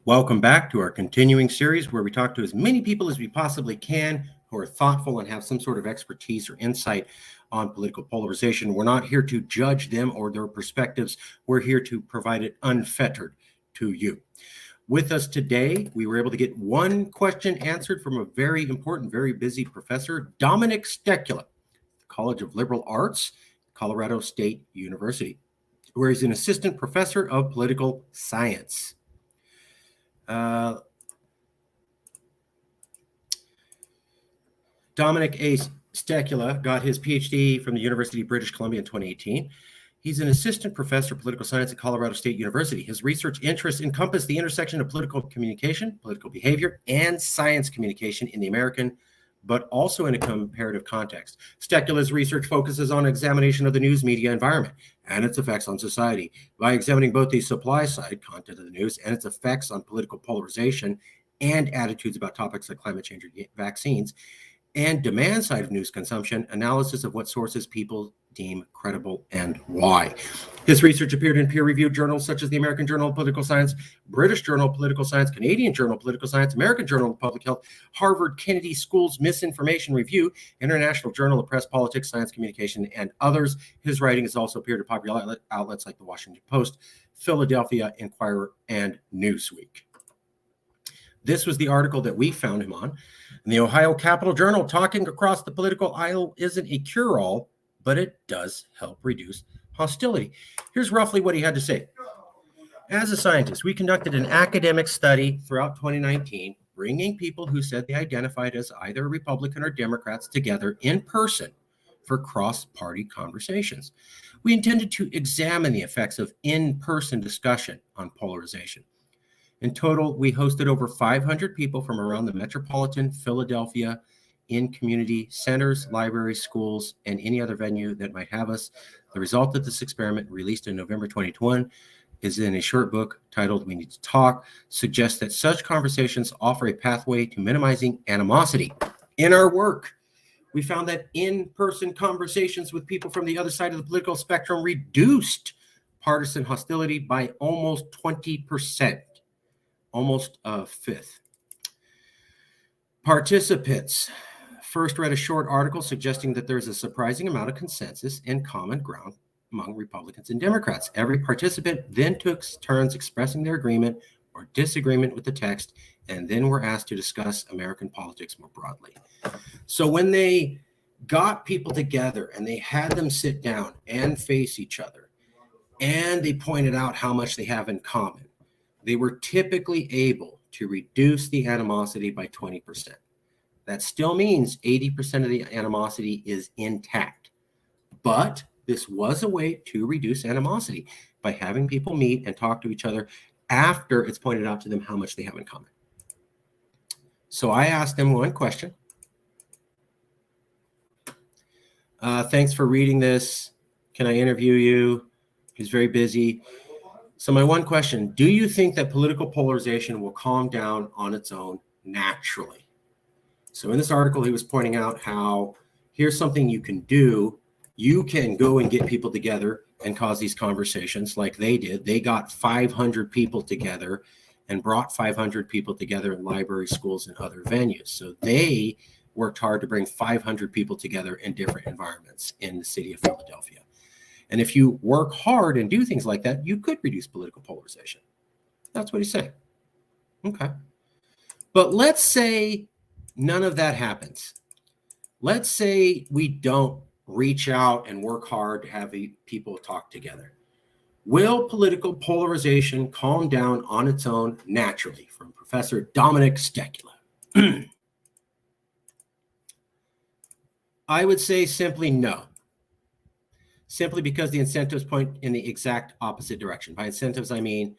Welcome back to our continuing series where we talk to as many people as we possibly can who are thoughtful and have some sort of expertise or insight on political polarization. We're not here to judge them or their perspectives. We're here to provide it unfettered to you. With us today, we were able to get one question answered from a very important, very busy professor, Dominik Stecula, College of Liberal Arts, Colorado State University, where he's an assistant professor of political science. Dominik A. Stecula got his PhD from the University of British Columbia in 2018. He's an assistant professor of political science at Colorado State University. His research interests encompass the intersection of political communication, political behavior, and science communication in the American, but also in a comparative context. Stecula's research focuses on examination of the news media environment and its effects on society by examining both the supply side content of the news and its effects on political polarization and attitudes about topics like climate change or vaccines, and demand side of news consumption, analysis of what sources people deem credible and why. His research appeared in peer-reviewed journals such as the American Journal of Political Science, British Journal of Political Science, Canadian Journal of Political Science, American Journal of Public Health, Harvard Kennedy School's Misinformation Review, International Journal of Press, Politics, Science Communication, and others. His writing has also appeared in popular outlets like the Washington Post, Philadelphia Inquirer, and Newsweek. This was the article that we found him on. In the Ohio Capitol Journal, talking across the political aisle isn't a cure-all, but it does help reduce hostility. Here's roughly what he had to say. As a scientist, we conducted an academic study throughout 2019, bringing people who said they identified as either Republican or Democrats together in person for cross-party conversations. We intended to examine the effects of in-person discussion on polarization. In total, we hosted over 500 people from around the metropolitan Philadelphia in community centers, libraries, schools, and any other venue that might have us. The result of this experiment, released in November 2021, is in a short book titled We Need to Talk, suggests that such conversations offer a pathway to minimizing animosity. In our work, we found that in-person conversations with people from the other side of the political spectrum reduced partisan hostility by almost 20%. Almost a fifth. Participants first read a short article suggesting that there's a surprising amount of consensus and common ground among Republicans and Democrats. Every participant then took turns expressing their agreement or disagreement with the text, and then were asked to discuss American politics more broadly. So when they got people together and they had them sit down and face each other, and they pointed out how much they have in common, they were typically able to reduce the animosity by 20%. That still means 80% of the animosity is intact. But this was a way to reduce animosity by having people meet and talk to each other after it's pointed out to them how much they have in common. So I asked them one question. Thanks for reading this. Can I interview you? He's very busy. So my one question, do you think that political polarization will calm down on its own naturally? So in this article, he was pointing out how here's something you can do. You can go and get people together and cause these conversations like they did. They got 500 people together and brought 500 people together in libraries, schools, and other venues. So they worked hard to bring 500 people together in different environments in the city of Philadelphia. And if you work hard and do things like that, you could reduce political polarization. That's what he's saying. Okay. But let's say none of that happens. Let's say we don't reach out and work hard to have people talk together. Will political polarization calm down on its own naturally? From Professor Dominik Stecula. I would say simply no. Simply because the incentives point in the exact opposite direction. By incentives, I mean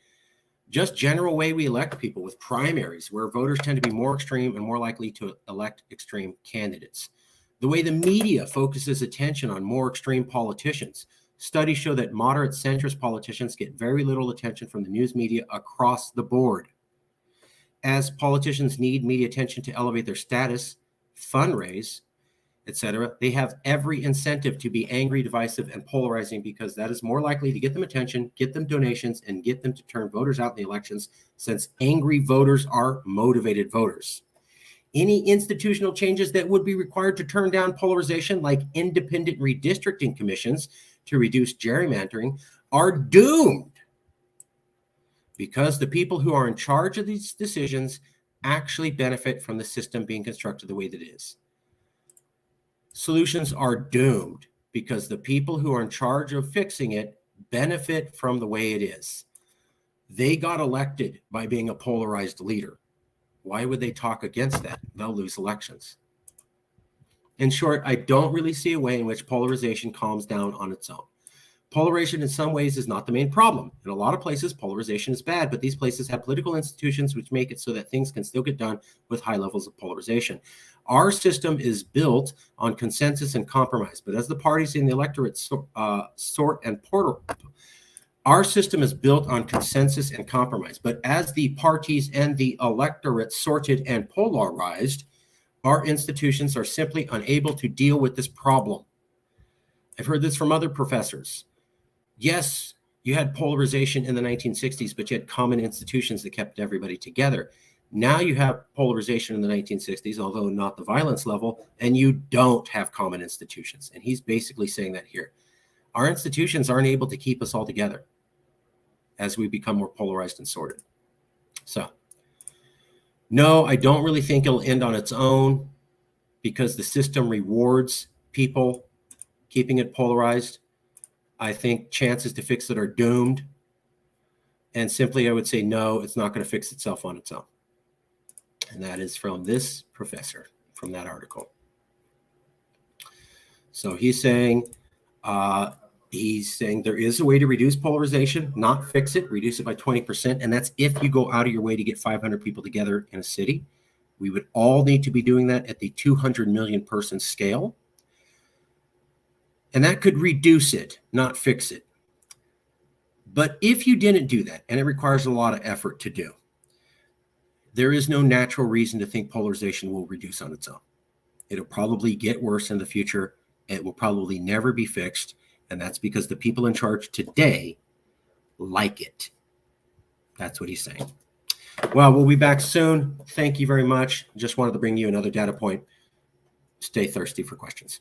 just general way we elect people with primaries, where voters tend to be more extreme and more likely to elect extreme candidates. The way the media focuses attention on more extreme politicians. Studies show that moderate centrist politicians get very little attention from the news media across the board. As politicians need media attention to elevate their status, fundraise, etc., they have every incentive to be angry, divisive, and polarizing, because that is more likely to get them attention, get them donations, and get them to turn voters out in the elections, since angry voters are motivated voters. Any institutional changes that would be required to turn down polarization, like independent redistricting commissions to reduce gerrymandering, are doomed, because the people who are in charge of these decisions actually benefit from the system being constructed the way that it is. Solutions are doomed because the people who are in charge of fixing it benefit from the way it is. They got elected by being a polarized leader. Why would they talk against that? They'll lose elections. In short, I don't really see a way in which polarization calms down on its own. Polarization in some ways is not the main problem. In a lot of places, polarization is bad, but these places have political institutions which make it so that things can still get done with high levels of polarization. Our system is built on consensus and compromise, but as the parties in the electorate sort and portal, our system is built on consensus and compromise. But as the parties and the electorate sorted and polarized, our institutions are simply unable to deal with this problem. I've heard this from other professors. Yes, you had polarization in the 1960s, but you had common institutions that kept everybody together. Now you have polarization in the 1960s, although not the violence level, and you don't have common institutions. And he's basically saying that here. Our institutions aren't able to keep us all together as we become more polarized and sorted. So, no, I don't really think it'll end on its own, because the system rewards people keeping it polarized. I think chances to fix it are doomed. And simply, I would say, no, it's not going to fix itself on its own. And that is from this professor, from that article. So he's saying there is a way to reduce polarization, not fix it, reduce it by 20%. And that's if you go out of your way to get 500 people together in a city. We would all need to be doing that at the 200 million person scale. And that could reduce it, not fix it. But if you didn't do that, and it requires a lot of effort to do, there is no natural reason to think polarization will reduce on its own. It'll probably get worse in the future. It will probably never be fixed. And that's because the people in charge today like it. That's what he's saying. Well, we'll be back soon. Thank you very much. Just wanted to bring you another data point. Stay thirsty for questions.